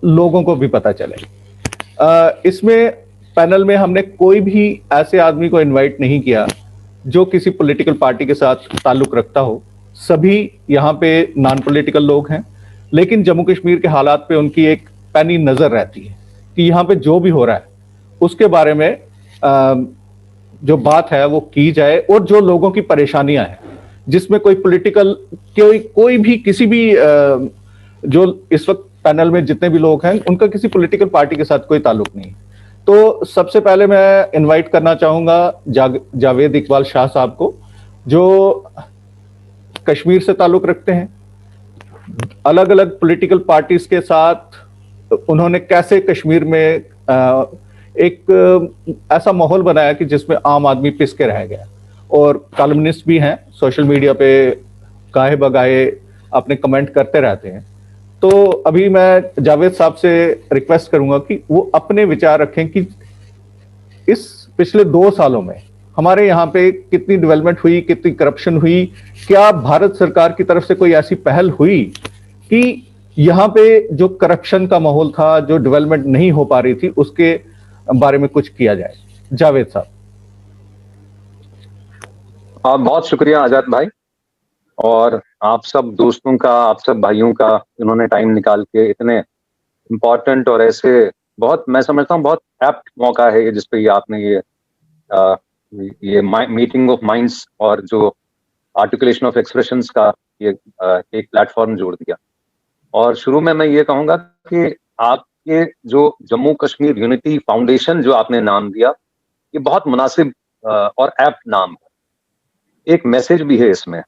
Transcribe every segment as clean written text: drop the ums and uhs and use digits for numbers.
लोगों को भी पता चले। इसमें पैनल में हमने कोई भी ऐसे आदमी को इनवाइट नहीं किया जो किसी पॉलिटिकल पार्टी के साथ ताल्लुक रखता हो। सभी यहाँ पे नॉन पॉलिटिकल लोग हैं, लेकिन जम्मू कश्मीर के हालात पे उनकी एक पैनी नजर रहती है कि यहाँ पे जो भी हो रहा है उसके बारे में जो बात है वो की जाए, और जो लोगों की परेशानियां हैं जिसमें कोई पॉलिटिकल कोई भी किसी भी जो इस वक्त पैनल में जितने भी लोग हैं उनका किसी पॉलिटिकल पार्टी के साथ कोई ताल्लुक नहीं। तो सबसे पहले मैं इनवाइट करना चाहूंगा जावेद इकबाल शाह साहब को, जो कश्मीर से ताल्लुक रखते हैं। अलग अलग पॉलिटिकल पार्टीज के साथ उन्होंने कैसे कश्मीर में एक ऐसा माहौल बनाया कि जिसमें आम आदमी पिस के रह गया, और कॉलमनिस्ट भी हैं, सोशल मीडिया पे गाहे बगाहे अपने कमेंट करते रहते हैं। तो अभी मैं जावेद साहब से रिक्वेस्ट करूंगा कि वो अपने विचार रखें कि इस पिछले 2 सालों में हमारे यहाँ पे कितनी डेवलपमेंट हुई, कितनी करप्शन हुई, क्या भारत सरकार की तरफ से कोई ऐसी पहल हुई कि यहाँ पे जो करप्शन का माहौल था, जो डेवलपमेंट नहीं हो पा रही थी, उसके बारे में कुछ किया जाए। जावेद साहब। बहुत शुक्रिया आजाद भाई, और आप सब दोस्तों का, आप सब भाइयों का, जिन्होंने टाइम निकाल के इतने इम्पोर्टेंट और ऐसे बहुत, मैं समझता हूँ बहुत एप्ट मौका है जिसपे ये आपने ये मीटिंग ऑफ माइंड्स और जो आर्टिकुलेशन ऑफ एक्सप्रेशंस का ये एक प्लेटफॉर्म जोड़ दिया। और शुरू में मैं ये कहूंगा कि आपके जो जम्मू कश्मीर यूनिटी फाउंडेशन जो आपने नाम दिया, ये बहुत मुनासिब और एप्ट नाम है। एक मैसेज भी है इसमें।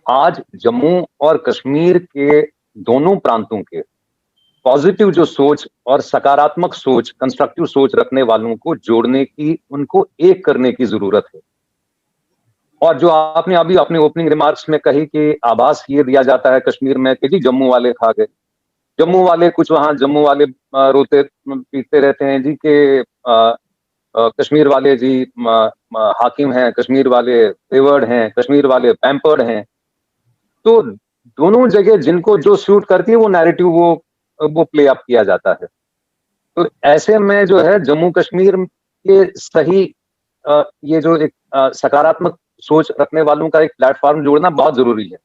आज जम्मू और कश्मीर के दोनों प्रांतों के पॉजिटिव जो सोच और सकारात्मक सोच, कंस्ट्रक्टिव सोच रखने वालों को जोड़ने की, उनको एक करने की जरूरत है। और जो आपने अभी अपने ओपनिंग रिमार्क्स में कही कि आभास ये दिया जाता है कश्मीर में कि जी जम्मू वाले खा गए, जम्मू वाले कुछ वहां जम्मू वाले रोते पीटते रहते हैं जी के कश्मीर वाले जी हाकिम हैं, कश्मीर वाले फेवर्ड हैं, कश्मीर वाले पैम्पर्ड हैं। तो दोनों जगह जिनको जो सूट करती है वो नैरेटिव वो प्ले अप किया जाता है। तो ऐसे में जो है जम्मू कश्मीर के सही ये जो एक सकारात्मक सोच रखने वालों का एक प्लेटफॉर्म जोड़ना बहुत जरूरी है,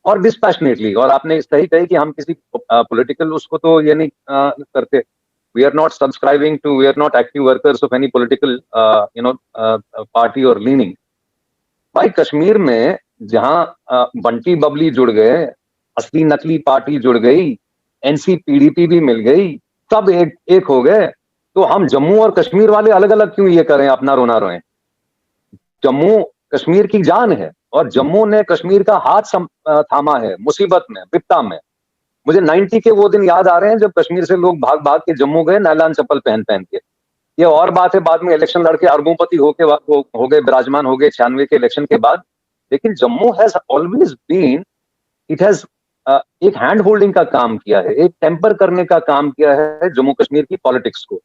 और डिस्पैशनेटली। और आपने सही कही कि हम किसी पॉलिटिकल उसको तो ये नहीं करते, we are not subscribing to, we are not active workers of any political party और लीनिंग। भाई कश्मीर में जहां बंटी बबली जुड़ गए, असली नकली पार्टी जुड़ गई, एनसीपीडीपी भी मिल गई, सब एक हो गए, तो हम जम्मू और कश्मीर वाले अलग अलग क्यों ये करें, अपना रोना रोएं। जम्मू कश्मीर की जान है, और जम्मू ने कश्मीर का हाथ थामा है मुसीबत में, विपदा में। मुझे 90 के वो दिन याद आ रहे हैं जब कश्मीर से लोग भाग भाग के जम्मू गए नायलॉन चप्पल पहन पहन के। ये और बात है, बाद में इलेक्शन लड़के अरबोंपति हो गए, विराजमान हो गए 96 के इलेक्शन के बाद। लेकिन Jammu has always been, it has एक हैंड होल्डिंग का काम किया है, एक टेम्पर करने का काम किया है जम्मू कश्मीर की पॉलिटिक्स को।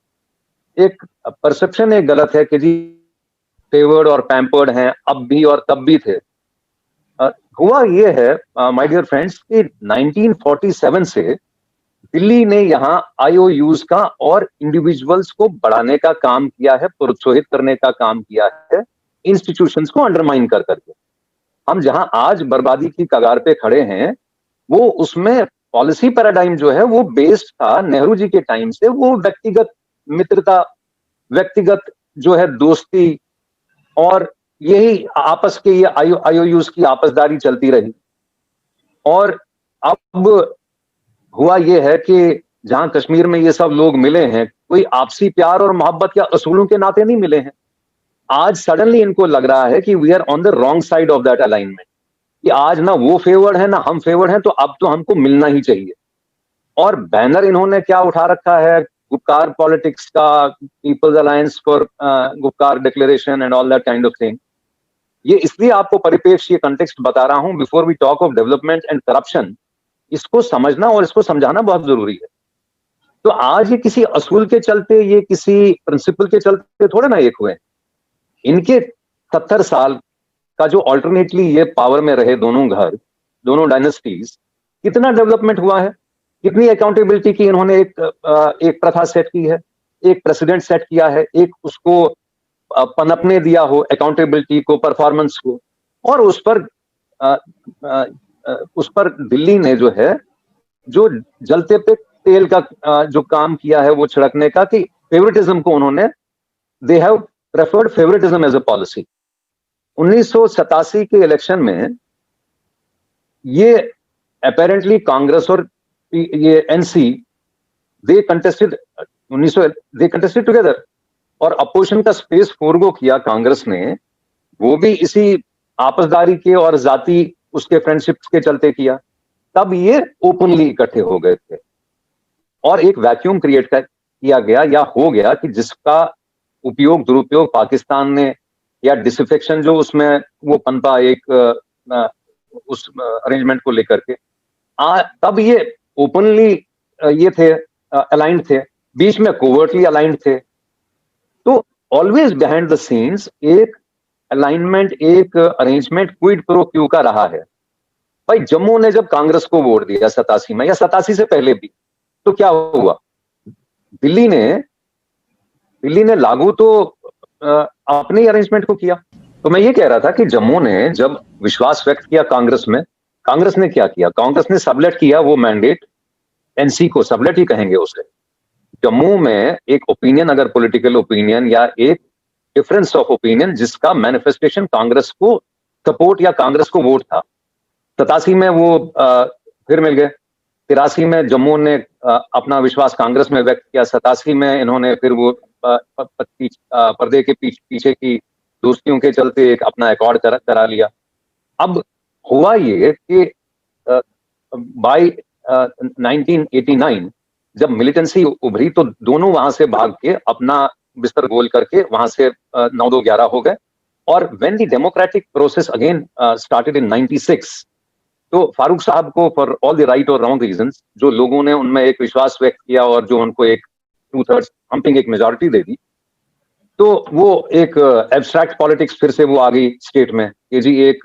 एक परसेप्शन एक गलत है कि जी फेवर्ड और पैम्पर्ड हैं, अब भी और तब भी थे। हुआ ये है माय डियर फ्रेंड्स कि 1947 से दिल्ली ने यहाँ आईओयूज का और इंडिविजुअल्स को बढ़ाने का काम किया है, प्रोत्साहित करने का काम किया है, इंस्टीट्यूशंस को अंडरमाइन कर करके। हम जहां आज बर्बादी की कगार पे खड़े हैं, वो उसमें पॉलिसी पैराडाइम जो है वो बेस्ड था नेहरू जी के टाइम से। वो व्यक्तिगत मित्रता, व्यक्तिगत जो है दोस्ती, और यही आपस के ये आईओयूज की आपसदारी चलती रही। और अब हुआ ये है कि जहां कश्मीर में ये सब लोग मिले हैं, कोई आपसी प्यार और मोहब्बत या असूलों के नाते नहीं मिले हैं। आज सडनली इनको लग रहा है कि we are on the wrong side of that alignment, कि आज ना वो फेवर्ड है ना हम फेवर्ड हैं, तो अब तो हमको मिलना ही चाहिए। और बैनर इन्होंने क्या उठा रखा है, गुपकार पॉलिटिक्स का, people's alliance for Gupkar declaration and all that kind of thing. ये इसलिए आपको परिपेक्ष, ये कंटेक्स्ट बता रहा हूं, before we talk of development and corruption, इसको समझना और इसको समझाना बहुत जरूरी है। तो आज ये किसी असूल के चलते, ये किसी प्रिंसिपल के चलते थोड़े ना एक हुए। इनके 70 साल का जो ऑल्टरनेटली ये पावर में रहे दोनों घर, दोनों डायनेस्टीज, कितना डेवलपमेंट हुआ है। कितनी अकाउंटेबिलिटी की इन्होंने एक प्रथा सेट की है, एक प्रेसिडेंट सेट किया है, एक उसको पनपने दिया हो अकाउंटेबिलिटी को, परफॉर्मेंस को, और अ, अ, उस पर दिल्ली ने जो है, जो जलते पे तेल का जो काम किया है वो छिड़कने का, कि फेवरेटिज्म को उन्होंने, they have preferred favouritism as a policy. 1987 के इलेक्शन में ये अपेरेंटली कांग्रेस और ये NC, they contested 1900 they contested together, और अपोजिशन का स्पेस फोरगो किया कांग्रेस ने, वो भी इसी आपसदारी के और जाति उसके फ्रेंडशिप्स के चलते किया। तब ये ओपनली इकट्ठे हो गए थे और एक वैक्यूम क्रिएट किया गया या हो गया कि जिसका उपयोग दुरुपयोग पाकिस्तान ने, या डिसअफेक्शन जो उसमें वो पनपा एक उस अरेंजमेंट को लेकर के, तब ये ओपनली ये थे अलाइंड थे, बीच में कोवर्टली अलाइंड थे। तो ऑलवेज बिहाइंड द सीन्स एक अलाइनमेंट, एक अरेंजमेंट क्विड प्रो क्यू का रहा है। भाई जम्मू ने जब कांग्रेस को वोट दिया 87 में, या 87 से पहले भी, तो क्या हुआ? दिल्ली ने लागू तो अपने अरेंजमेंट को किया। तो मैं ये कह रहा था कि जम्मू ने जब विश्वास व्यक्त किया कांग्रेस में, कांग्रेस ने क्या किया? कांग्रेस ने सबलेट किया वो मैंडेट, एनसी को सबलेट ही कहेंगे उसे। जम्मू में एक ओपिनियन, अगर पॉलिटिकल ओपिनियन या एक डिफरेंस ऑफ ओपिनियन जिसका मैनिफेस्टेशन कांग्रेस को सपोर्ट या कांग्रेस को वोट था, 87 में वो फिर मिल गए। 83 में जम्मू ने अपना विश्वास कांग्रेस में व्यक्त किया। 87 में इन्होंने फिर वो पर्दे के पीछे की दोस्तियों के चलते एक अपना अकॉर्ड करा लिया। अब हुआ ये कि बाय 1989 जब मिलिटेंसी उभरी तो दोनों वहां से भाग के अपना बिस्तर गोल करके वहां से 9-2-11 हो गए। और when the democratic process again started in 96, तो फारूक साहब को फॉर ऑल द राइट और रॉन्ग रीजंस, जो लोगों ने उनमें एक विश्वास व्यक्त किया और जो उनको एक 2/3 हम्पिंग एक मेजॉरिटी दे दी, तो वो एक एब्स्ट्रैक्ट पॉलिटिक्स फिर से वो आ गई स्टेट में कि जी एक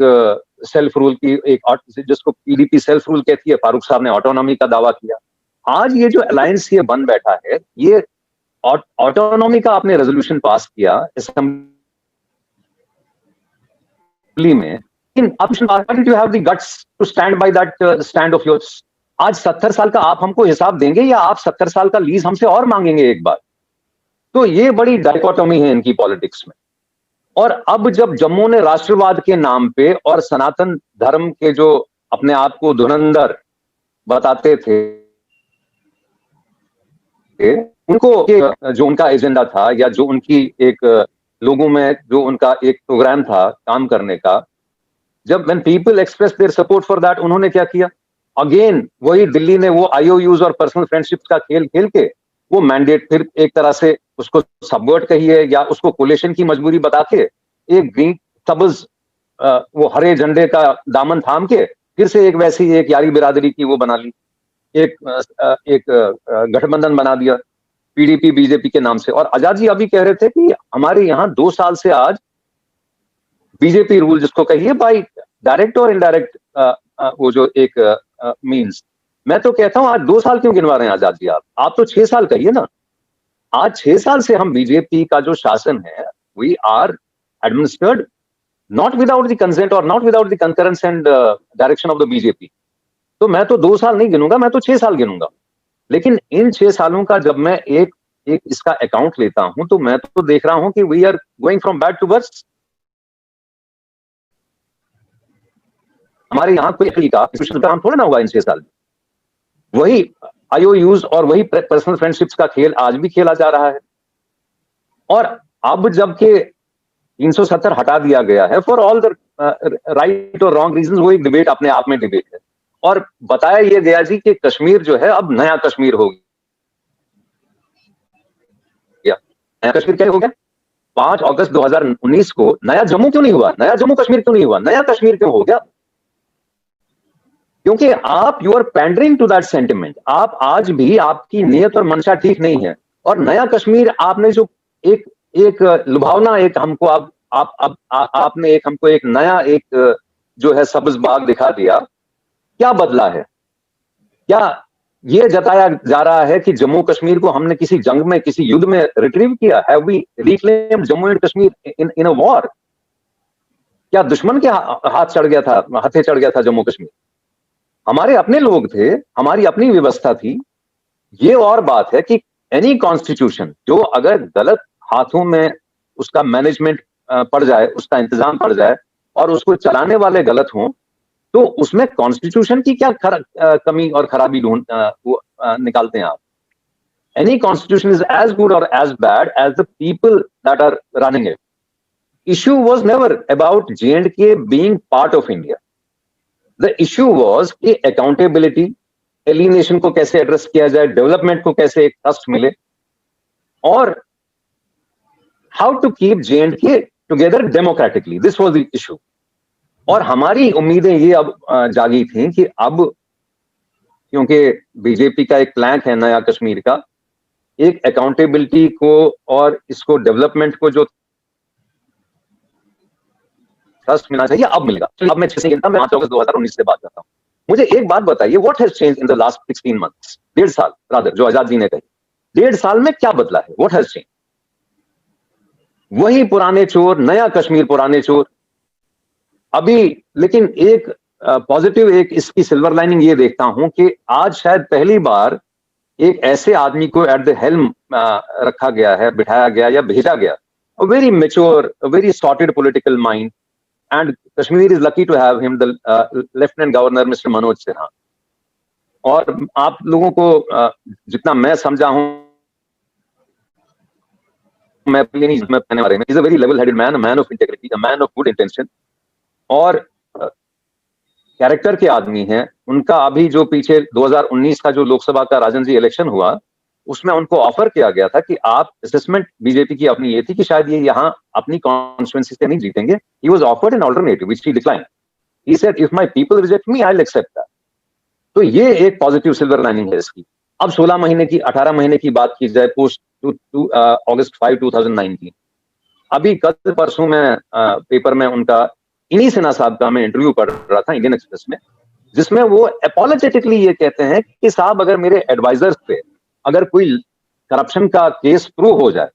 सेल्फ रूल की एक, जिसको पीडीपी सेल्फ रूल कहती है, फारूक साहब ने ऑटोनॉमी का दावा किया। आज ये जो अलायंस ये बन बैठा है, ये ऑटोनॉमी का आपने रेजोल्यूशन पास किया असेंबली में, you have the guts to stand by that stand of yours? आज 70 साल का आप हमको हिसाब देंगे या आप 70 साल का लीज हमसे और मांगेंगे एक बार? तो ये बड़ी डायकोटोमी है इनकी पॉलिटिक्स में। और अब जब जम्मू ने राष्ट्रवाद के नाम पे और सनातन धर्म के जो अपने आप को धुरंधर बताते थे, उनको जो उनका एजेंडा था या जो उनकी एक लोगों में जो उनका एक प्रोग्राम था काम करने का, जब when people express their support for that, उन्होंने क्या किया? अगेन वही दिल्ली ने वो IOUs और पर्सनल फ्रेंडशिप्स का खेल खेल के वो मैंडेट फिर एक तरह से उसको सबवर्ट कहिए या उसको कोलेशन की मजबूरी बता के एक ग्रीन सबज वो हरे झंडे का दामन थाम के फिर से एक वैसी एक यारी बिरादरी की वो बना ली, एक गठबंधन बना दिया पीडीपी बीजेपी के नाम से। और आजाद जी अभी कह रहे थे कि हमारे यहाँ 2 साल से आज बीजेपी रूल जिसको कहिए बाय डायरेक्ट और इनडायरेक्ट वो जो एक मींस, मैं तो कहता हूं आज 2 साल क्यों गिनवा रहे हैं आजाद जी? आप तो 6 साल कहिए ना। आज 6 साल से हम बीजेपी का जो शासन है, we are administered not without the consent और not without the concurrence and direction of the BJP. तो मैं तो 2 साल नहीं गिनूंगा, मैं तो 6 साल गिनूंगा। लेकिन इन 6 सालों का जब मैं एक इसका अकाउंट लेता हूं तो मैं तो देख रहा हूं कि we are going from bad to worse. हमारे यहाँ कोई का काम थोड़ा ना हुआ इन 6 साल में। वही IOUs और वही पर्सनल फ्रेंडशिप्स का खेल आज भी खेला जा रहा है। और अब जबकि 370 हटा दिया गया है फॉर ऑल द राइट और रॉन्ग रीजंस, वो एक डिबेट अपने आप में डिबेट है। और बताया यह गया जी कि कश्मीर जो है अब नया कश्मीर हो गया। नया कश्मीर क्या हो गया? 5 अगस्त 2019 को नया जम्मू क्यों नहीं हुआ? नया जम्मू कश्मीर क्यों नहीं हुआ? नया कश्मीर क्यों हो गया? क्योंकि आप you are pandering to that sentiment. आप आज भी आपकी नीयत और मंशा ठीक नहीं है। और नया कश्मीर आपने जो एक लुभावना एक हमको आपने एक हमको एक नया एक जो है सब्ज बाग दिखा दिया। क्या बदला है? क्या ये जताया जा रहा है कि जम्मू कश्मीर को हमने किसी जंग में, किसी युद्ध में रिट्रीव किया। Have we reclaimed Jammu and Kashmir in a war? क्या दुश्मन के हाथ चढ़ गया था, हाथे चढ़ गया था जम्मू कश्मीर? हमारे अपने लोग थे, हमारी अपनी व्यवस्था थी। ये और बात है कि एनी कॉन्स्टिट्यूशन जो अगर गलत हाथों में उसका मैनेजमेंट पड़ जाए, उसका इंतजाम पड़ जाए और उसको चलाने वाले गलत हों, तो उसमें कॉन्स्टिट्यूशन की क्या कमी और खराबी निकालते हैं आप? Any constitution is as good or as bad as the people that are running it. Issue was never about J&K being part of India. The issue was कि अकाउंटेबिलिटी, एलिनेशन को कैसे एड्रेस किया जाए, डेवलपमेंट को कैसे एक trust मिले, और how to keep J&K together democratically. This was the issue. और हमारी उम्मीदें ये अब जागी थी कि अब क्योंकि बीजेपी का एक प्लान है नया कश्मीर का, एक अकाउंटेबिलिटी को और इसको डेवलपमेंट को जो ट्रस्ट मिलना चाहिए, अब मिलेगा। अब मैं 6 घंटा में 5 अगस्त 2019 से बात करता हूं। मुझे एक बात बताइए, what has change in the last 16 months? 1.5 साल रादर, जो आजाद जी ने कही, 1.5 साल में क्या बदला है? What has change? वही पुराने चोर, नया कश्मीर पुराने चोर। अभी लेकिन एक पॉजिटिव, एक इसकी सिल्वर लाइनिंग ये देखता हूं कि आज शायद पहली बार एक ऐसे आदमी को एट द हेल्म रखा गया है, बिठाया गया या भेजा गया, a very mature, a very sorted political mind, and Kashmir is lucky to have him, the Lieutenant Governor Mr. Manoj Sinha. और आप लोगों को जितना मैं समझा हूं, मैं कहने वाले में, he's a very level-headed man, a man of integrity, a man of good intention, और कैरेक्टर के आदमी हैं। उनका अभी जो पीछे 2019 का जो लोकसभा का राजन जी इलेक्शन हुआ, उसमें उनको ऑफर किया गया था कि आप, असेसमेंट बीजेपी की अपनी ये थी कि शायद ये यहां अपनी कॉन्स्टिट्यूएंसी से नहीं जीतेंगे। He was offered an alternative which he declined. He said if my people reject me, I will accept that. तो ये एक पॉजिटिव सिल्वर लाइनिंग है इसकी। अब 16 महीने की, 18 महीने की बात की जाए पोस्ट अगस्त 5 2019, अभी कल परसों में पेपर में उनका, इन्हीं सिन्हा साहब का मैं इंटरव्यू पढ़ रहा था इंडियन एक्सप्रेस में, जिसमें वो अपोलोजेटिकली ये कहते हैं कि साहब अगर मेरे एडवाइजर्स पे अगर कोई करप्शन का केस प्रूव हो जाए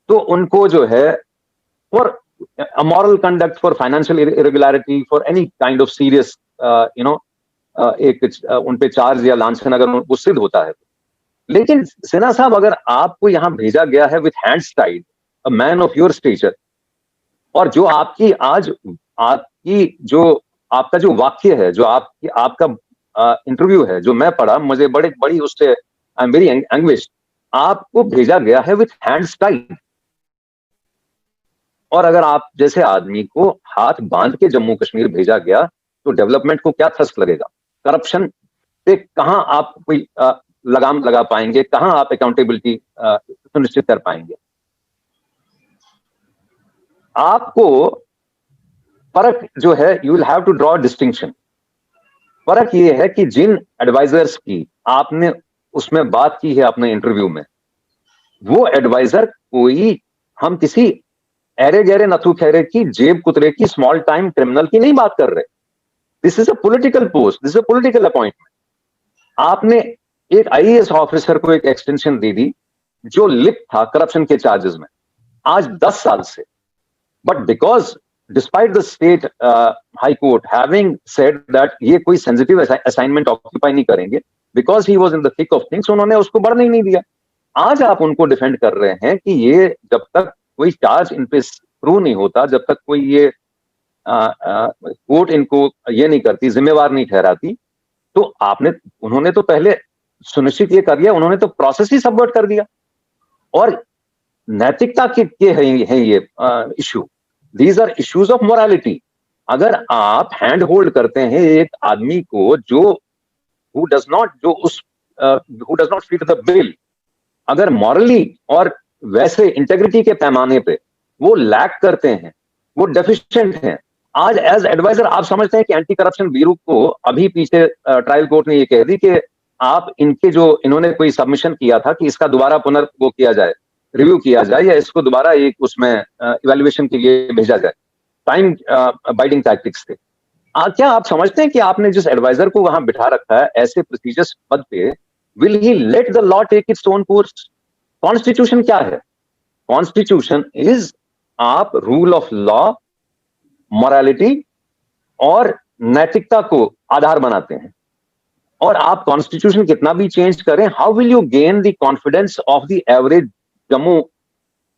तो उनको जो है for amoral conduct, for financial irregularity, for any kind of serious एक उन पे चार्ज या लांछन अगर वो सिद्ध होता है। लेकिन सिन्हा साहब, अगर आपको यहां भेजा गया है with hands tied, a man of your stature, और जो आपकी आज आपकी जो आपका जो वाक्य है, जो आपका इंटरव्यू है जो मैं पढ़ा, मुझे बड़ी उससे आई एम वेरी एंग्विश्ड। आपको भेजा गया है विथ हैंड्स टाइड, और अगर आप जैसे आदमी को हाथ बांध के जम्मू कश्मीर भेजा गया तो डेवलपमेंट को क्या थ्रस्ट लगेगा? करप्शन पे कहां आप कोई लगाम लगा पाएंगे? कहां आप अकाउंटेबिलिटी सुनिश्चित कर पाएंगे? आपको फर्क जो है, you will have to draw distinction. फर्क ये है कि जिन एडवाइजर्स की आपने उसमें बात की है अपने इंटरव्यू में, वो एडवाइजर कोई, हम किसी अरे गहरे नथु खैरे की, जेब कुतरे की, स्मॉल टाइम क्रिमिनल की नहीं बात कर रहे। This is a political post, this is a political appointment. आपने एक आईएएस ऑफिसर को एक एक्सटेंशन दे दी जो लिप्त था करप्शन के चार्जेस में आज 10 साल से, but because despite the state high court having said that ये कोई सेंसिटिव असाइनमेंट ऑक्यूपाई नहीं करेंगे, because he was in the thick of things, उन्होंने उसको बढ़ने ही नहीं दिया। आज आप उनको डिफेंड कर रहे हैं कि ये जब तक कोई चार्ज इन पे प्रूव नहीं होता, जब तक कोई ये कोर्ट इनको ये नहीं करती, जिम्मेवार नहीं ठहराती, तो उन्होंने तो पहले सुनिश्चित ये कर दिया, उन्होंने तो प्रोसेस ही सबवर्ट कर दिया। और नैतिकता के है ये issue, these are issues of morality. अगर आप हैंड होल्ड करते हैं एक आदमी को जो who does not fit the bill, अगर मॉरली और वैसे इंटेग्रिटी के पैमाने पे वो लैक करते हैं, वो डेफिशिएंट हैं, आज एज एडवाइजर आप समझते हैं कि एंटी करप्शन ब्यूरो को अभी पीछे ट्रायल कोर्ट ने ये कह दी कि आप इन्होंने कोई सबमिशन किया था कि इसका दोबारा वो किया जाए, रिव्यू किया जाए, या इसको दोबारा एक उसमें इवैल्यूएशन के लिए भेजा जाए। टाइम बाइडिंग टैक्टिक्स थे। क्या आप समझते हैं कि आपने जिस एडवाइजर को वहां बिठा रखा है ऐसे प्रेस्टिजियस पद पे, Will he let the law take its own course? Constitution क्या है? कॉन्स्टिट्यूशन इज आप रूल ऑफ लॉ, मोरालिटी और नैतिकता को आधार बनाते हैं। और आप कॉन्स्टिट्यूशन कितना भी चेंज करें, how will you gain the confidence of the average Jammu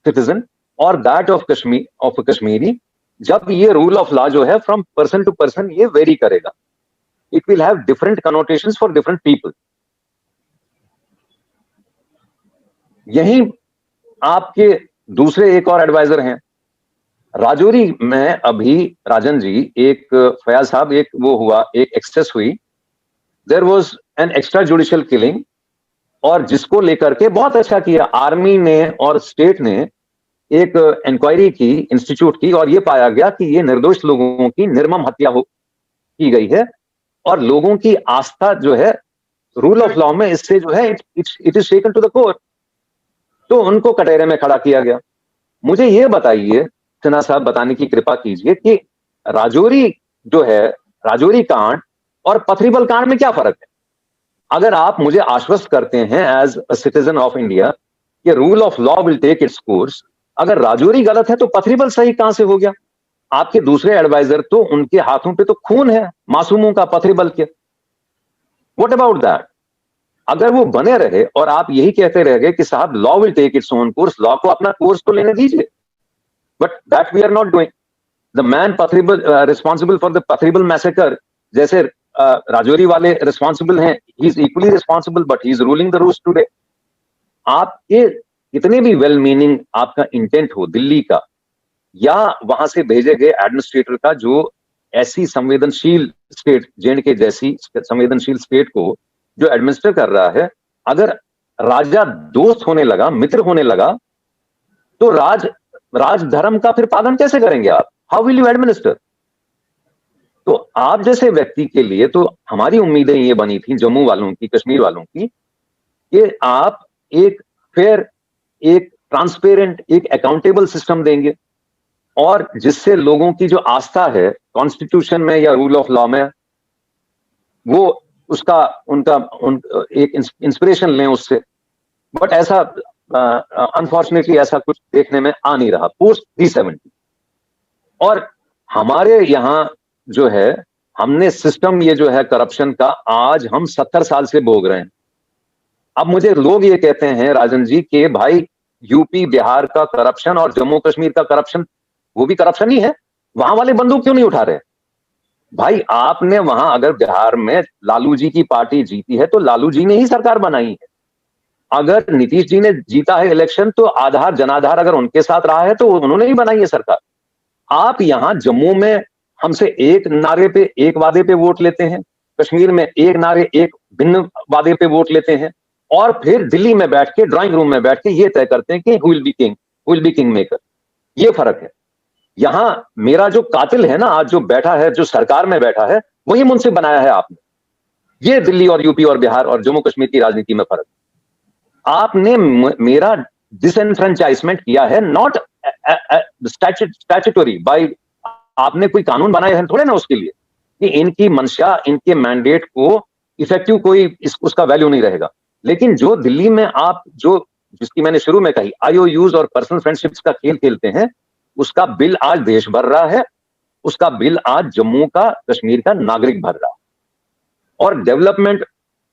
citizen और दैट ऑफ कश्मीरी, जब ये रूल ऑफ लॉ जो है फ्रॉम पर्सन टू पर्सन ये वेरी करेगा। It will have different connotations for different people. यही आपके दूसरे एक और एडवाइजर हैं राजौरी में। अभी राजन जी, एक फयाज साहब, एक वो हुआ, एक एक्सेस हुई, there was an extra judicial killing, और जिसको लेकर के बहुत अच्छा किया आर्मी ने और स्टेट ने एक इंक्वायरी की, इंस्टीट्यूट की, और ये पाया गया कि ये निर्दोष लोगों की निर्मम हत्या की गई है, और लोगों की आस्था जो है रूल ऑफ लॉ में इससे जो है it is taken to the court. तो उनको कटहरे में खड़ा किया गया। मुझे ये बताइए सिन्हा साहब, बताने की कृपा कीजिए कि राजौरी जो है, राजौरी कांड और पथरीबल कांड में क्या फर्क है? अगर आप मुझे आश्वस्त करते हैं as a citizen of India कि rule of law will take its course, अगर राजौरी गलत है तो पथरीबल सही कहां से हो गया? आपके दूसरे एडवाइजर तो उनके हाथों पे तो खून है मासूमों का, पथरीबल के। What about that? अगर वो बने रहे और आप यही कहते रह गए कि साहब law will take its own course, law को अपना कोर्स तो लेने दीजिए, but that we are not doing. The man Pathribal responsible for the Pathribal massacre, जैसे राजौरी वाले रिस्पॉन्सिबल हैं, he is equally responsible, but he is ruling the rules today. आपके कितने भी वेल मीनिंग आपका इंटेंट हो दिल्ली का या वहां से भेजे गए एडमिनिस्ट्रेटर का, जो ऐसी संवेदनशील स्टेट, जे&के जैसी संवेदनशील स्टेट को जो एडमिनिस्टर कर रहा है, अगर राजा दोस्त होने लगा, मित्र होने लगा, तो राजधर्म का फिर पालन कैसे करेंगे आप? How will you administer? तो आप जैसे व्यक्ति के लिए तो हमारी उम्मीदें ये बनी थी जम्मू वालों की, कश्मीर वालों की, कि आप एक फेयर, एक ट्रांसपेरेंट, एक अकाउंटेबल सिस्टम देंगे, और जिससे लोगों की जो आस्था है कॉन्स्टिट्यूशन में या रूल ऑफ लॉ में, वो उनका एक इंस्पिरेशन लें उससे। बट ऐसा अनफॉर्चुनेटली ऐसा कुछ देखने में आ नहीं रहा पोस्ट 370। और हमारे यहां जो है, हमने सिस्टम ये जो है करप्शन का, आज हम 70 साल से भोग रहे हैं। अब मुझे लोग ये कहते हैं राजन जी कि भाई यूपी बिहार का करप्शन और जम्मू कश्मीर का करप्शन वो भी करप्शन ही है, वहां वाले बंदूक क्यों नहीं उठा रहे? भाई आपने वहां, अगर बिहार में लालू जी की पार्टी जीती है तो लालू जी ने ही सरकार बनाई है। अगर नीतीश जी ने जीता है इलेक्शन तो आधार जनाधार अगर उनके साथ रहा है तो उन्होंने ही बनाई है सरकार। आप यहां जम्मू में हमसे एक नारे पे, एक वादे पे वोट लेते हैं, कश्मीर में एक नारे, एक भिन्न वादे पे वोट लेते हैं, और फिर दिल्ली में बैठ के, ड्राइंग रूम में बैठ के ये तय करते हैं कि who will be king, who will be king maker. ये फर्क है। यहां मेरा जो कातिल है ना, आज जो बैठा है, जो सरकार में बैठा है, वही मुझसे बनाया है आपने। ये दिल्ली और यूपी और बिहार और जम्मू कश्मीर की राजनीति में फर्क। आपने मेरा डिसएनफ्रेंचाइजमेंट किया है, नॉट स्टैट्यूटरी बाय, आपने कोई कानून बनाया है थोड़े ना उसके लिए कि इनकी मंशा, इनके मैंडेट को इफेक्टिव कोई उसका वैल्यू नहीं रहेगा। लेकिन जो दिल्ली में आप जिसकी मैंने शुरू में कही आईओयूज और पर्सनल फ्रेंडशिप्स का खेल खेलते हैं, उसका बिल आज देश भर रहा है, उसका बिल आज जम्मू का, कश्मीर का नागरिक भर रहा है। और डेवलपमेंट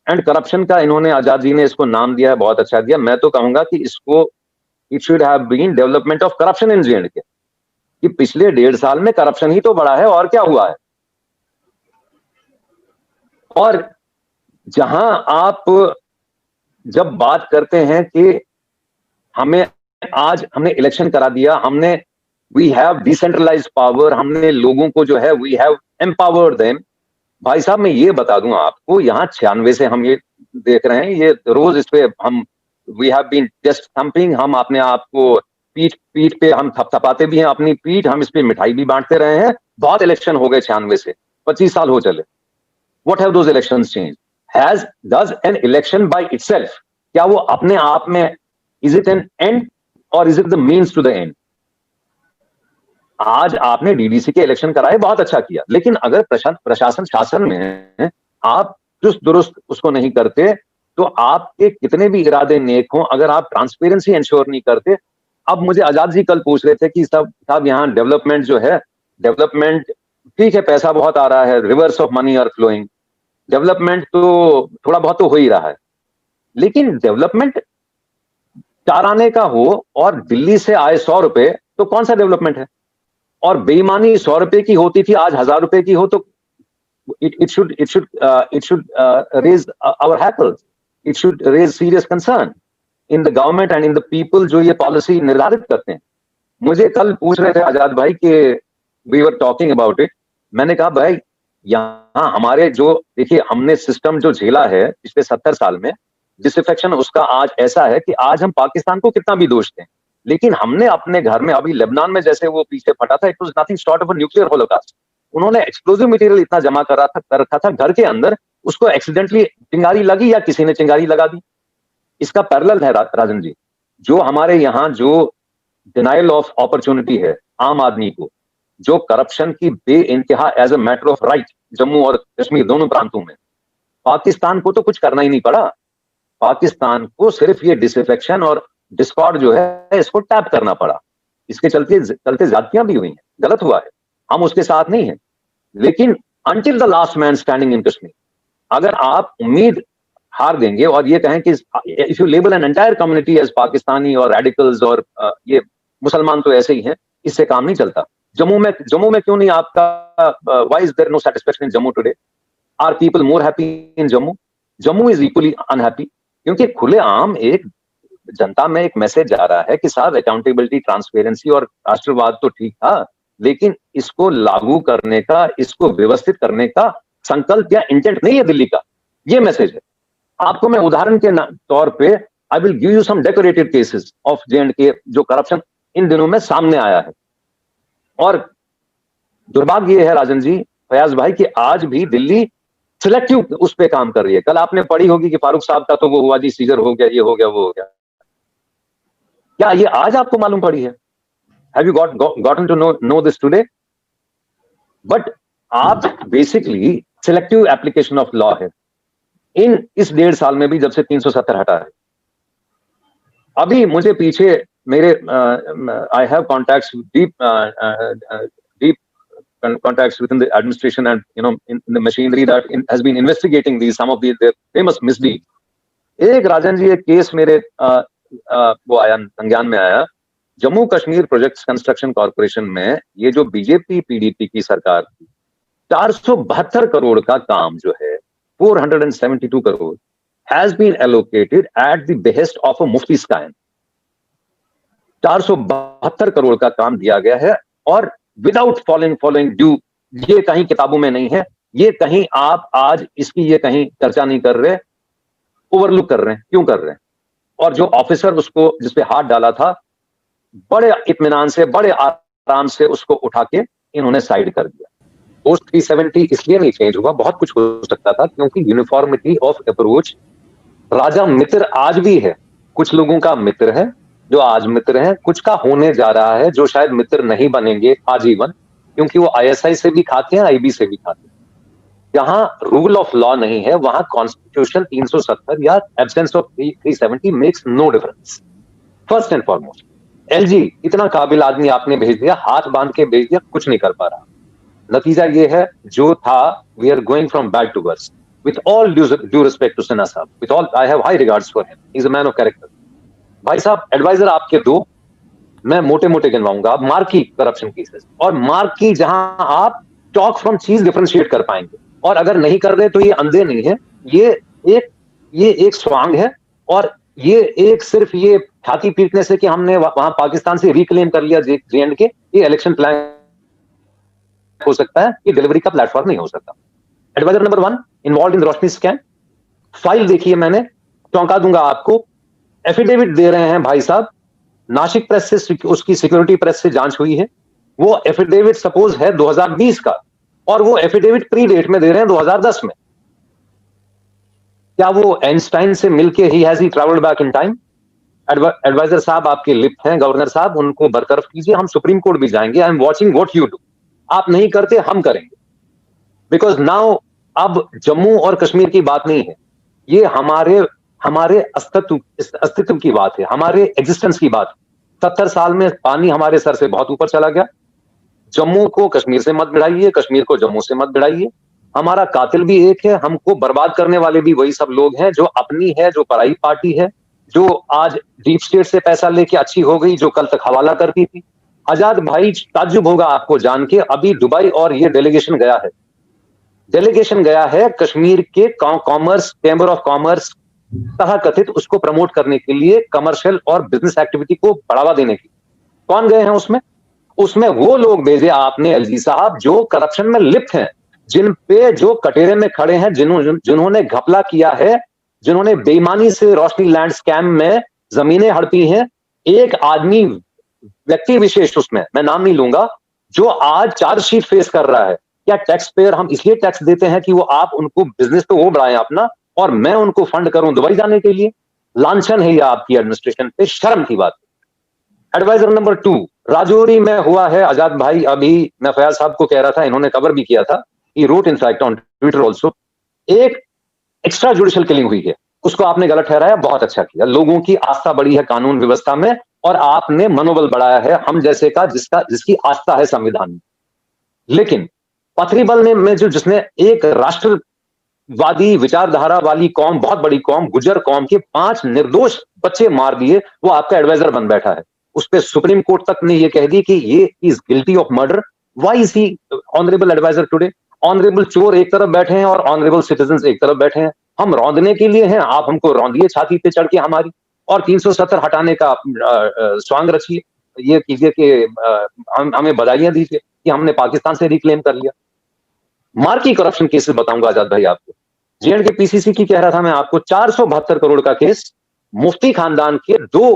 एंड करप्शन का इन्होंने, आजाद जी ने इसको नाम दिया है, बहुत अच्छा दिया। मैं तो कहूंगा कि इसको it should have been development of corruption in J and K, कि पिछले 1.5 साल में करप्शन ही तो बढ़ा है, और क्या हुआ है? और जहां आप जब बात करते हैं कि हमने इलेक्शन करा दिया, हमने वी हैव डिसेंट्रलाइज्ड पावर, हमने लोगों को जो है वी हैव एम्पावर्ड देम। भाई साहब मैं ये बता दूं आपको, यहाँ 96 से हम ये देख रहे हैं, ये रोज इस पे हम we have been just thumping, हम अपने आप को पीठ पे हम थपथपाते भी हैं अपनी पीठ, हम इस पे मिठाई भी बांटते रहे हैं। बहुत इलेक्शन हो गए 96 से, 25 साल हो चले। What have those elections change? Does an election by itself, क्या वो अपने आप में, इज इट एन एंड और is it the means to the end? आज आपने डीडीसी के इलेक्शन कराए, बहुत अच्छा किया, लेकिन अगर प्रशासन शासन में आप चुस्त दुरुस्त उसको नहीं करते तो आपके कितने भी इरादे नेक हों, अगर आप ट्रांसपेरेंसी इंश्योर नहीं करते। अब मुझे आजाद जी कल पूछ रहे थे कि साहब यहाँ डेवलपमेंट जो है, डेवलपमेंट ठीक है, पैसा बहुत आ रहा है, rivers of money are flowing, development तो थोड़ा बहुत तो हो ही रहा है, लेकिन डेवलपमेंट 4 आने का हो और दिल्ली से आए 100 रुपए, तो कौन सा डेवलपमेंट है? और बेईमानी 100 रुपए की होती थी, आज 1000 रुपए की हो, तो it should raise our hackles. It should raise serious concern in the government and in the people जो ये पॉलिसी निर्धारित करते हैं। मुझे कल पूछ रहे थे आजाद भाई कि we were talking about it, मैंने कहा भाई यहाँ हमारे जो, देखिए हमने सिस्टम जो झेला है पिछले 70 साल में, डिसअफेक्शन उसका आज ऐसा है कि आज हम पाकिस्तान को कितना भी दोष दें, लेकिन हमने अपने घर में, अभी लेबनान में जैसे वो पीछे फटा था, it was nothing short of a nuclear Holocaust. उन्होंने एक्सप्लोजिव मटेरियल इतना जमा कर रखा था घर के अंदर, उसको एक्सीडेंटली चिंगारी लगी या किसी ने चिंगारी लगा दी। इसका पैरेलल है राजन जी, जो हमारे यहाँ जो डिनाइल ऑफ अपॉर्चुनिटी है आम आदमी को, जो करप्शन की बेइंतहा as a matter of right Jammu और कश्मीर दोनों प्रांतों में, पाकिस्तान को तो कुछ करना ही नहीं पड़ा। पाकिस्तान को सिर्फ ये डिसअफेक्शन और डिस्कॉर्ड जो है इसको टैप करना पड़ा। इसके चलते ज्यादतियां भी हुई हैं, गलत हुआ है, हम उसके साथ नहीं हैं, लेकिन until the last man standing in Kashmir, अगर आप उम्मीद हार देंगे और ये कहें कि if you label an entire community as Pakistani और रेडिकल्स और ये मुसलमान तो ऐसे ही हैं, इससे काम नहीं चलता। जम्मू में क्यों नहीं आपका, why is there no satisfaction in Jammu today? Are people more happy in Jammu? Jammu is equally unhappy, क्योंकि खुलेआम एक जनता में एक मैसेज जा रहा है कि साहब अकाउंटेबिलिटी, ट्रांसपेरेंसी और राष्ट्रवाद तो ठीक था, लेकिन इसको लागू करने का, इसको व्यवस्थित करने का संकल्प या इंटेंट नहीं है दिल्ली का, ये मैसेज है। आपको मैं उदाहरण के तौर पे I will give you some decorated cases of J&K जो करप्शन इन दिनों में सामने आया है। और दुर्भाग्य ये है राजन जी, फयाज भाई, कि आज भी दिल्ली सिलेक्टिव उस पे काम कर रही है। कल आपने पढ़ी होगी कि फारूक साहब का तो वो हुआ जी, सीजर हो गया, ये हो गया, वो हो गया। क्या ये आज आपको मालूम पड़ी है? Have you gotten to know this today? But आप basically selective application of law है इस 1.5 साल में भी, जब से 370 हटा है। अभी मुझे पीछे मेरे I have contacts, deep contacts within the administration and in the machinery that has been investigating some of the famous misdeeds. एक राजन जी एक केस मेरे वो आया, संज्ञान में आया, Jammu Kashmir projects construction corporation में ये जो बीजेपी पीडीपी की सरकार थी, 472 करोड़ का काम जो है, 472 crore has been allocated at the behest of a मुफ्ती स्काइन। 472 करोड़ का काम दिया गया है और विदाउट फॉलोइंग ड्यू। ये कहीं किताबों में नहीं है, ये कहीं आप आज इसकी ये कहीं चर्चा नहीं कर रहे, ओवरलुक कर रहे हैं। क्यों कर रहे हैं? और जो ऑफिसर उसको जिसपे हाथ डाला था, बड़े इत्मीनान से, बड़े आराम से उसको उठा के इन्होंने साइड कर दिया। पोस्ट 370 इसलिए नहीं चेंज हुआ, बहुत कुछ हो सकता था, क्योंकि यूनिफॉर्मिटी ऑफ अप्रोच राजा मित्र आज भी है। कुछ लोगों का मित्र है जो आज मित्र है, कुछ का होने जा रहा है जो शायद मित्र नहीं बनेंगे आजीवन, क्योंकि वो ISI से भी खाते हैं, IB से भी खाते हैं। जहां रूल ऑफ लॉ नहीं है, वहां कॉन्स्टिट्यूशन 370 या absence of 370 makes no difference. First and foremost, LG इतना काबिल आदमी आपने भेज दिया, हाथ बांध के भेज दिया, कुछ नहीं कर पा रहा। नतीजा ये है जो था, we are going from bad to worse. With all due respect to Sinha साहब, with all I have high regards for him, he is a man of character. भाई साहब, एडवाइजर आपके 2 मैं मोटे मोटे गिनवाऊंगा, आप मार्की करप्शन केसेस, और मार्की जहां आप टॉक फ्रॉम चीज डिफरेंशिएट कर पाएंगे। और अगर नहीं कर रहे तो ये अंधे नहीं है, ये एक स्वांग है, और ये एक सिर्फ ये छाती पीटने से कि हमने वहां पाकिस्तान से रिक्लेम कर लिया J&K, ये इलेक्शन प्लान हो सकता है, ये डिलीवरी का प्लेटफॉर्म नहीं हो सकता। Adviser number 1 involve in Roshni scam, file देखिए मैंने, चौंका दूंगा आपको। एफिडेविट दे रहे हैं भाई साहब, नासिक प्रेस से, उसकी सिक्योरिटी प्रेस से जांच हुई है। वो एफिडेविट सपोज है 2020 का, और वो एफिडेविट प्री डेट में दे रहे हैं 2010 में। क्या वो आइंस्टाइन से मिलके he has he travelled back in time? Adviser साहब आपके लिप्त हैं, गवर्नर साहब उनको बरतरफ कीजिए, हम सुप्रीम कोर्ट भी जाएंगे। I am watching what you do. आप नहीं करते, हम करेंगे, बिकॉज नाउ अब जम्मू और कश्मीर की बात नहीं है, ये हमारे हमारे अस्तित्व की बात है, हमारे एग्जिस्टेंस की बात। 70 साल में पानी हमारे सर से बहुत ऊपर चला गया। जम्मू को कश्मीर से मत भिड़ाइए, कश्मीर को जम्मू से मत भिड़ाइए। हमारा कातिल भी एक है, हमको बर्बाद करने वाले भी वही सब लोग हैं, जो अपनी है, जो पराई पार्टी है, जो आज डीप स्टेट से पैसा लेके अच्छी हो गई, जो कल तक हवाला करती थी। आजाद भाई, ताज्जुब होगा आपको जान के, अभी दुबई और ये डेलीगेशन गया है कश्मीर के कॉमर्स, चैम्बर ऑफ कॉमर्स कथित उसको प्रमोट करने के लिए, कमर्शियल और बिजनेस एक्टिविटी को बढ़ावा देने की। कौन गए हैं उसमें? उसमें वो लोग भेजे आपने एलजी साहब जो करप्शन में लिप्त हैं, जिन पे जो कटेरे में खड़े हैं, जिन्होंने घपला किया है, जिन्होंने बेईमानी से रोशनी लैंड स्कैम में जमीनें हड़पी हैं। एक आदमी, व्यक्ति विशेष, उसमें मैं नाम नहीं लूंगा, जो आज चार्जशीट फेस कर रहा है। क्या टैक्स पेयर हम इसलिए टैक्स देते हैं कि वो आप उनको बिजनेस तो वो बढ़ाएं अपना, और मैं उनको फंड करूं दुबई जाने के लिए? लांछन है ये आपकी एडमिनिस्ट्रेशन पे, शर्म की बात। एडवाइजर नंबर 2 राजौरी में हुआ है आजाद भाई। अभी मैं फयाज साहब को कह रहा था, इन्होंने कवर भी किया था, he wrote in fact on Twitter also, एक एक्स्ट्रा जुडिशियल किलिंग हुई है, उसको आपने गलत ठहराया, बहुत अच्छा किया। लोगों की आस्था बढ़ी है कानून व्यवस्था में, और आपने मनोबल बढ़ाया है हम जैसे का, जिसकी आस्था है संविधान में। लेकिन पथरी बल ने में जो जिसने एक राष्ट्रवादी विचारधारा वाली कौम, बहुत बड़ी कौम, गुजर कौम के 5 निर्दोष बच्चे मार दिए, वो आपका एडवाइजर बन बैठा है। उस पर सुप्रीम कोर्ट तक ने ये कह दी कि ये is guilty of murder. Why is he honourable adviser today? Honourable चोर एक तरफ बैठे हैं और ऑनरेबल सिटीजन एक तरफ बैठे हैं। हम रौंदने के लिए हैं, आप हमको रौंदिए छाती पे चढ़ के हमारी, और 370 हटाने का स्वांग रचिए, ये कीजिए कि हमें बधाइयां दीजिए कि हमने पाकिस्तान से रिक्लेम कर लिया। मार्की करप्शन केसेस बताऊंगा आजाद भाई आपको। जेएंडके पीसीसी की कह रहा था मैं आपको, 472 करोड़ का केस, मुफ्ती खानदान के 2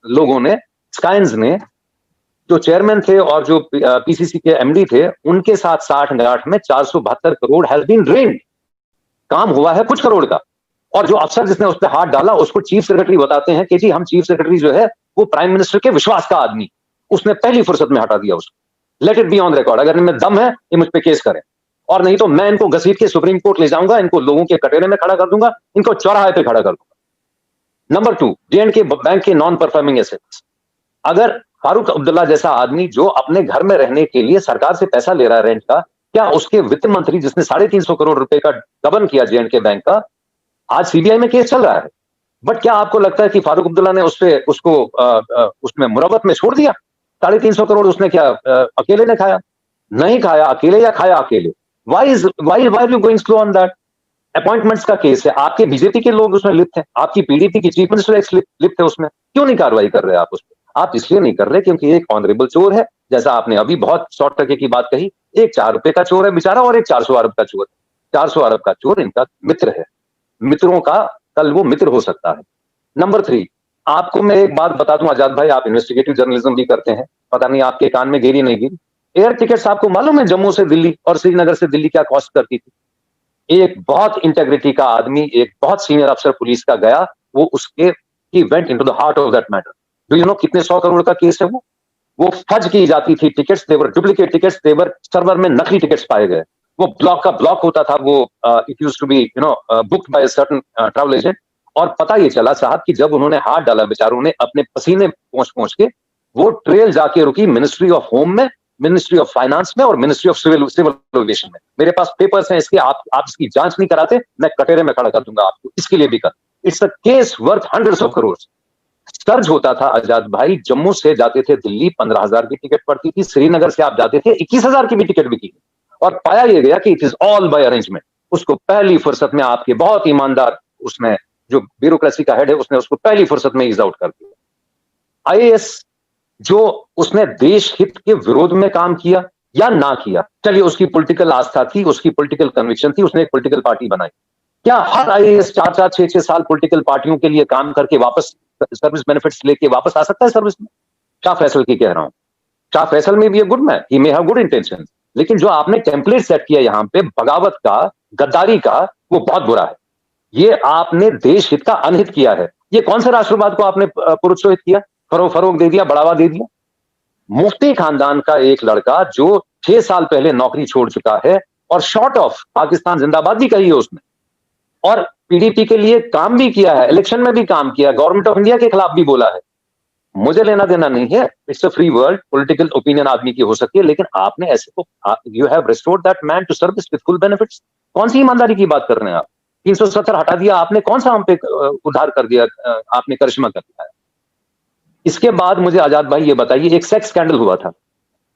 लोगों ने, स्काइंस ने, जो चेयरमैन थे और जो पीसीसी के एमडी थे, उनके साथ 60-गांठ में 472 करोड़ हैज बीन ड्रेन्ड। काम हुआ है कुछ करोड़ का, और जो अफसर जिसने उस पर हाथ डाला उसको चीफ सेक्रेटरी बताते हैं कि जी हम चीफ सेक्रेटरी जो है वो प्राइम मिनिस्टर के विश्वास का आदमी, उसने पहली फुर्सत में हटा दिया उसको। Let it be on record, अगर इनमें दम है ये मुझ पे केस करें, और नहीं तो मैं इनको घसीट के सुप्रीम कोर्ट ले जाऊंगा, इनको लोगों के कटोरे में खड़ा कर दूंगा, इनको चौराहे पे खड़ा कर दूंगा। नंबर 2, जेएंडके बैंक के नॉन परफॉर्मिंग एसेट्स। अगर फारूक अब्दुल्ला जैसा आदमी जो अपने घर में रहने के लिए सरकार से पैसा ले रहा है रेंट का, क्या उसके वित्त मंत्री जिसने 350 करोड़ रुपए का गबन किया जेएंडके बैंक का, आज सीबीआई में केस चल रहा है, बट क्या आपको लगता है कि फारूक अब्दुल्ला ने उसको उसमें मुरव्वत में छोड़ दिया? 350 करोड़ उसने क्या अकेले ने खाया? नहीं खाया अकेले, या खाया अकेले? Why are you going slow on that? Appointments का केस है, आपके बीजेपी के लोग उसमें लिप्त हैं, आपकी पीडीपी की चीफ मिनिस्टर लिप्त है उसमें। क्यों नहीं कार्रवाई कर रहे आप उस पर? आप इसलिए नहीं कर रहे क्योंकि एक ऑनरेबल चोर है, जैसा आपने अभी बहुत 100% की बात कही, एक 4 रुपए का चोर है बेचारा, और एक 400 अरब का चोर है। 400 अरब का चोर इनका मित्र है, मित्रों का कल वो मित्र हो सकता है। नंबर 3, आपको मैं एक बात बता दूं आजाद भाई, आप इन्वेस्टिगेटिव जर्नलिज्म भी करते हैं, पता नहीं आपके कान में गिरी नहीं गिरी। एयर टिकट्स आपको मालूम है जम्मू से दिल्ली और श्रीनगर से दिल्ली क्या कॉस्ट करती थी? एक बहुत इंटेग्रिटी का आदमी, एक बहुत सीनियर अफसर पुलिस का गया, वो उसके he went into the heart of that matter. Do you know कितने 100 करोड़ का केस है वो फज की जाती थी टिकट्स, देवर डुप्लीकेट टिकट्स, देवर सर्वर में नकली टिकट्स पाए गए। वो ब्लॉक का ब्लॉक होता था, वो it used to be booked by certain travel agent. और पता ये चला साहब कि जब उन्होंने हाथ डाला बेचारों ने अपने पसीने पहुंच के, वो ट्रेल जाके रुकी मिनिस्ट्री ऑफ होम में, मिनिस्ट्री ऑफ फाइनेंस में और मिनिस्ट्री ऑफ सिविल एविएशन में। मेरे पास पेपर्स हैं इसके, आप इसकी जांच नहीं कराते, मैं कटेरे में खड़ा कर दूंगा आपको, इसके लिए भी कर। It's a case worth hundreds of crore. Surge होता था आजाद भाई, जम्मू से जाते थे दिल्ली 15,000 की टिकट पड़ती थी, श्रीनगर से आप जाते थे 21,000 की भी टिकट बिकी, और पाया यह गया कि it is all by arrangement. उसको पहली फुर्सत में आपके बहुत ईमानदार, उसमें जो ब्यूरोक्रेसी का हेड है, उसने उसको पहली फुर्सत में इज आउट कर दिया। आईएएस जो उसने देश हित के विरोध में काम किया या ना किया, चलिए उसकी पॉलिटिकल आस्था थी, उसकी पॉलिटिकल कन्विक्शन थी, उसने एक पॉलिटिकल पार्टी बनाई। क्या हर आईएएस 4-4, 6-6 साल पॉलिटिकल पार्टियों के लिए काम करके वापस सर्विस बेनिफिट्स लेके वापस आ सकता है सर्विस में? शाह फैसल की कह रहा हूं, शाह फैसल में भी a good man, he may have good intention, लेकिन जो आपने टेम्पलेट सेट किया यहां पे बगावत का, गद्दारी का, वो बहुत बुरा है। ये आपने देश हित का अनहित किया है। ये कौन से राष्ट्रवाद को आपने प्रोत्साहित किया, फरोग दे दिया, बढ़ावा दे दिया? मुफ्ती खानदान का एक लड़का जो 6 साल पहले नौकरी छोड़ चुका है, और शॉर्ट ऑफ पाकिस्तान जिंदाबाद भी कही है उसने, और पीडीपी के लिए काम भी किया है, इलेक्शन में भी काम किया, गवर्नमेंट ऑफ इंडिया के खिलाफ भी बोला है। मुझे लेना देना नहीं है, it's a free world, political opinion आदमी की हो सकती है, लेकिन आपने ऐसे को, you have restored that man to service with full benefits. कौन सी ईमानदारी की बात कर रहे हैं आप? 370 हटा दिया आपने, कौन सा हम पे उद्धार कर दिया, आपने करिश्मा कर दिया है। इसके बाद मुझे आजाद भाई ये बताइए, एक सेक्स स्कैंडल हुआ था,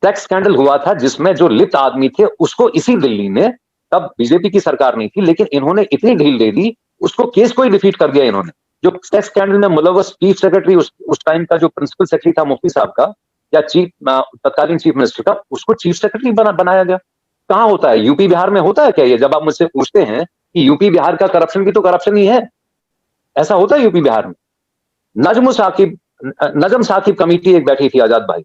सेक्स स्कैंडल हुआ था जिसमें जो लिप्त आदमी थे उसको इसी दिल्ली ने, तब बीजेपी की सरकार नहीं थी, लेकिन इन्होंने इतनी ढील दे दी, उसको केस को ही डिफीट कर दिया इन्होंने। जो सेक्स स्कैंडल में मुलव्वस चीफ सेक्रेटरी, उस टाइम का जो प्रिंसिपल सेक्रेटरी था मुफ्ती साहब का, या तत्कालीन चीफ मिनिस्टर का, उसको चीफ सेक्रेटरी बनाया गया। कहां होता है? यूपी बिहार में होता है क्या ये? जब आप मुझसे पूछते हैं कि यूपी बिहार का करप्शन भी तो करप्शन ही है, ऐसा होता है यूपी बिहार में? नजम साकिब कमेटी एक बैठी थी आजाद भाई,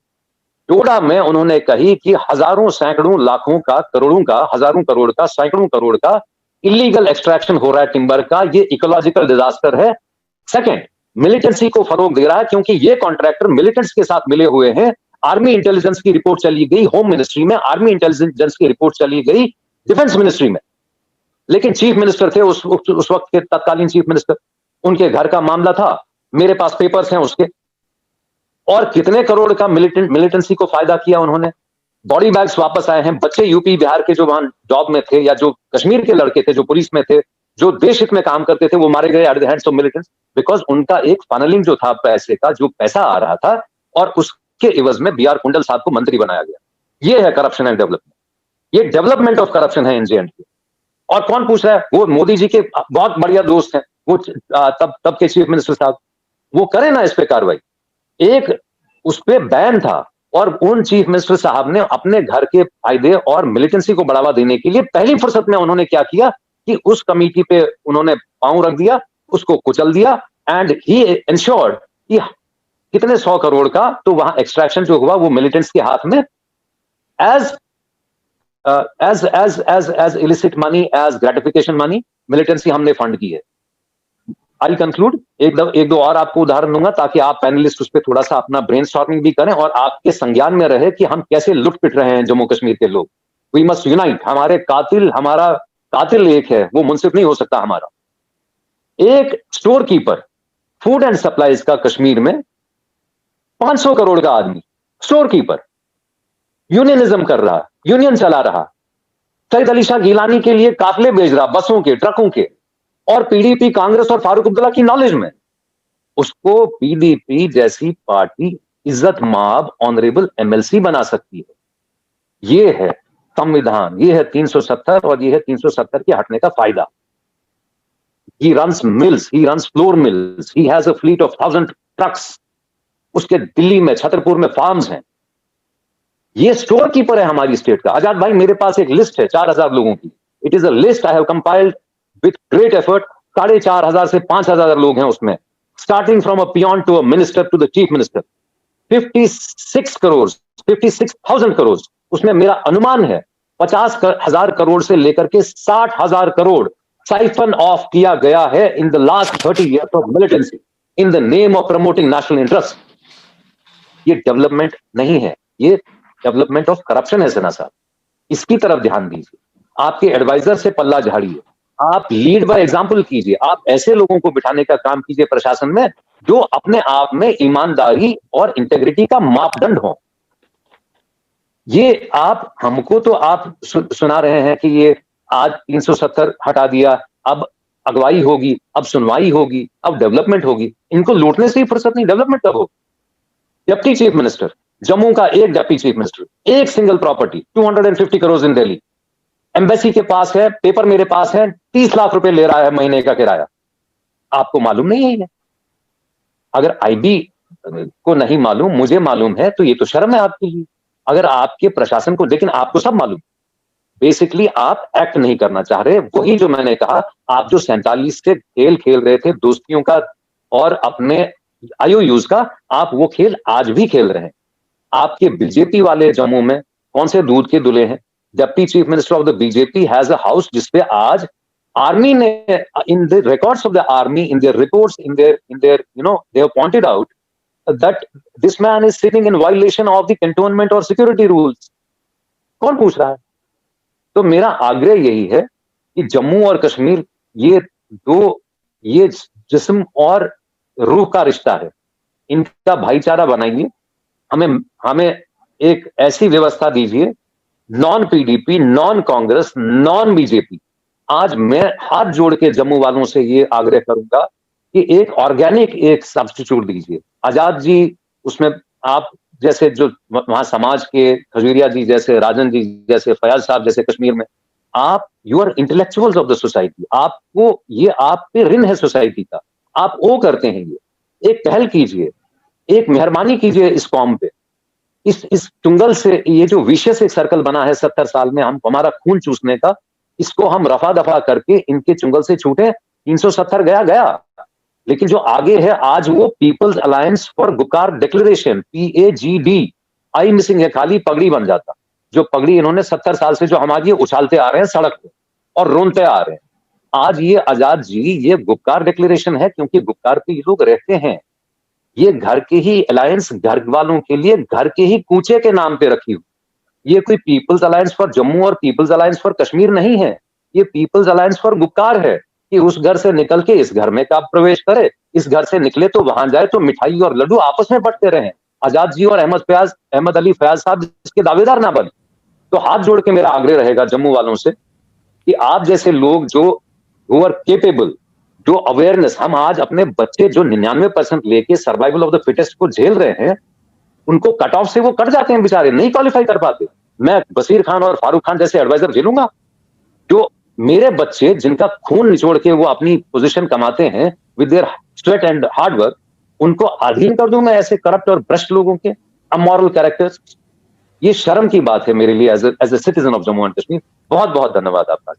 टोडा में, उन्होंने कही कि हजारों सैकड़ों लाखों का, करोड़ों का, हजारों करोड़ का, सैकड़ों करोड़ का इलीगल एक्सट्रैक्शन हो रहा है टिम्बर का, ये इकोलॉजिकल डिजास्टर है। सेकंड, मिलिटेंसी को फरोग दे रहा है, क्योंकि ये कॉन्ट्रैक्टर मिलिटेंट्स के साथ मिले हुए हैं। आर्मी इंटेलिजेंस की रिपोर्ट चली गई होम मिनिस्ट्री में, आर्मी इंटेलिजेंस की रिपोर्ट चली गई डिफेंस मिनिस्ट्री में, लेकिन चीफ मिनिस्टर थे उस वक्त के तत्कालीन चीफ मिनिस्टर, उनके घर का मामला था, मेरे पास पेपर्स हैं उसके। और कितने करोड़ का मिलिटेंसी को फायदा किया उन्होंने। बॉडी बैग्स वापस आए हैं, बच्चे यूपी बिहार के जो वहां जॉब में थे, या जो कश्मीर के लड़के थे जो पुलिस में थे, जो देश हित में काम करते थे, वो मारे गए at the hands of militants, because उनका एक फनलिंग जो था पैसे का, जो पैसा आ रहा था, और उसके इवज में बीआर कुंडल साहब को मंत्री बनाया गया। ये है करप्शन एंड डेवलपमेंट, ये डेवलपमेंट ऑफ करप्शन है एनजेएंडके। और कौन पूछ रहा है? वो मोदी जी के बहुत बढ़िया दोस्त हैं, वो तब के चीफ मिनिस्टर साहब, वो करें ना इस पे कार्रवाई। एक उस पे बैन था, और उन चीफ मिनिस्टर साहब ने अपने घर के फायदे और मिलिटेंसी को बढ़ावा देने के लिए पहली फुर्सत में उन्होंने क्या किया कि उस कमेटी पे उन्होंने पांव रख दिया, उसको कुचल दिया, एंड ही इंश्योर्ड कि कितने 100 करोड़ का तो वहां एक्सट्रैक्शन जो हुआ वो मिलिटेंट्स के हाथ में as illicit money, as gratification money, militancy हमने फंड की है। आई कंक्लूड, एक दो और आपको उदाहरण दूंगा ताकि आप पैनलिस्ट उस पर थोड़ा सा अपना ब्रेनस्टॉर्मिंग भी करें और आपके संज्ञान में रहे कि हम कैसे लुट पिट रहे हैं जम्मू कश्मीर के लोग। वी मस्ट यूनाइट, हमारा कातिल एक है, वो मुंसिफ नहीं हो सकता हमारा। एक store keeper food and supplies का कश्मीर में 500 करोड़ का आदमी, स्टोर कीपर, यूनियनिज्म कर रहा, यूनियन चला रहा, सईद अली शाह गिलानी के लिए काफिले भेज रहा, बसों के, ट्रकों के, और पीडीपी, कांग्रेस और फारूक अब्दुल्ला की नॉलेज में। उसको पीडीपी जैसी पार्टी इज्जत माब ऑनरेबल एमएलसी बना सकती है। ये है संविधान, ये है 370, और ये है 370 के हटने का फायदा। He runs mills, he runs flour mills, he has a fleet of 1000 trucks. उसके दिल्ली में, छतरपुर में फार्म्स हैं। ये स्टोर कीपर है हमारी स्टेट का। आजाद भाई, मेरे पास एक लिस्ट है 4000 लोगों की। It is a list I have compiled with great effort. 4500 से 5000 लोग हैं उसमें, starting from a peon to a minister to the chief minister. 56,000 crore उसमें मेरा अनुमान है 50,000 करोड़ से लेकर के 60,000 करोड़ साइफन ऑफ किया गया है in the last 30 years of militancy in the name of promoting national interest. ये डेवलपमेंट नहीं है, ये डेवलपमेंट ऑफ करप्शन है सेना साहब। इसकी तरफ ध्यान दीजिए, आपके एडवाइजर से पल्ला झाड़िए, आप लीड बाय एग्जांपल कीजिए, आप ऐसे लोगों को बिठाने का काम कीजिए प्रशासन में जो अपने आप में ईमानदारी और इंटेग्रिटी का मापदंड हो। ये आप हमको तो आप सुना रहे हैं कि ये आज 370 हटा दिया, अब अगवाई होगी, अब सुनवाई होगी, अब डेवलपमेंट होगी। इनको लूटने से ही फुर्सत नहीं, डेवलपमेंट कब होगी? डिप्टी चीफ मिनिस्टर, जम्मू का एक डिप्टी चीफ मिनिस्टर, एक सिंगल प्रॉपर्टी 250 करोड़ इन दिल्ली, एम्बेसी के पास है, पेपर मेरे पास है, 30 लाख रुपए ले रहा है महीने का किराया। आपको मालूम नहीं है ये? अगर आईबी को नहीं मालूम, मुझे मालूम है, तो ये तो शर्म है आपके लिए। अगर आपके प्रशासन को, लेकिन आपको सब मालूम, बेसिकली आप एक्ट नहीं करना चाह रहे। वही जो मैंने कहा, आप जो 47 से खेल खेल रहे थे दोस्तियों का और अपने आईओयूज का, आप वो खेल आज भी खेल रहे हैं। आपके बीजेपी वाले जम्मू में कौन से दूध के दुले हैं? Deputy chief minister of the BJP has a house जिसपे आज आर्मी ने, in the records of the army, in their reports, in their you know, they have pointed out that this man is sitting in violation of the cantonment और security rules. कौन पूछ रहा है? तो मेरा आग्रह यही है कि जम्मू और कश्मीर, ये दो ये जिस्म और रूह का रिश्ता है, इनका भाईचारा बनाइए। हमें हमें एक ऐसी व्यवस्था दीजिए, non PDP, non Congress, non BJP. आज मैं हाथ जोड़ के जम्मू वालों से ये आग्रह करूंगा कि एक ऑर्गेनिक एक सब्स्टिट्यूट दीजिए। आजाद जी, उसमें आप जैसे जो वहां समाज के खजूरिया जी जैसे, राजन जी जैसे, फयाज साहब जैसे कश्मीर में, आप you are intellectuals of the society, आपको ये आप पे ऋण है सोसाइटी का, आप वो करते हैं। ये एक पहल कीजिए, एक मेहरबानी कीजिए इस कौम पे। इस चुंगल से, ये जो विशेष एक सर्कल बना है 70 साल में हम हमारा खून चूसने का, इसको हम रफा दफा करके इनके चुंगल से छूटे। 370 गया गया, लेकिन जो आगे है आज वो People's alliance for Gupkar Declaration, PAGD, I missing है, खाली पगड़ी बन जाता। जो पगड़ी इन्होंने 70 साल से जो हमारी उछालते आ रहे हैं सड़क पे और रोनते आ रहे हैं, आज ये आजाद जी ये गुकार डिक्लेरेशन है, क्योंकि गुकार पे ये लोग रहते हैं। ये घर के ही अलायंस, घर वालों के लिए घर के ही कूचे के नाम पे रखी हुई। ये कोई पीपल्स अलायंस फॉर जम्मू और पीपल्स अलायंस फॉर कश्मीर नहीं है, ये पीपल्स अलायंस फॉर गुकार है कि उस घर से निकल के इस घर में का प्रवेश करे, इस घर से निकले तो वहां जाए तो मिठाई और लड्डू आपस में बंटते रहे। आजाद जी और अहमद अली फयाज साहब इसके दावेदार ना बने। तो हाथ जोड़ के मेरा आग्रह रहेगा जम्मू वालों से कि आप जैसे लोग जो हु आर केपेबल, जो अवेयरनेस, हम आज अपने बच्चे जो 99% लेके सर्वाइवल ऑफ द फिटेस्ट को झेल रहे हैं, उनको कट ऑफ से वो कट जाते हैं बेचारे, नहीं क्वालिफाई कर पाते। मैं बशीर खान और फारूक खान जैसे एडवाइजर झेलूंगा? जो मेरे बच्चे जिनका खून निचोड़ के वो अपनी पोजीशन कमाते हैं with their sweat and hard work, उनको अधीन कर दूं मैं ऐसे करप्ट और भ्रष्ट लोगों के, अमोरल कैरेक्टर्स? ये शर्म की बात है मेरे लिए as a citizen of Jammu and Kashmir. बहुत बहुत धन्यवाद आपका।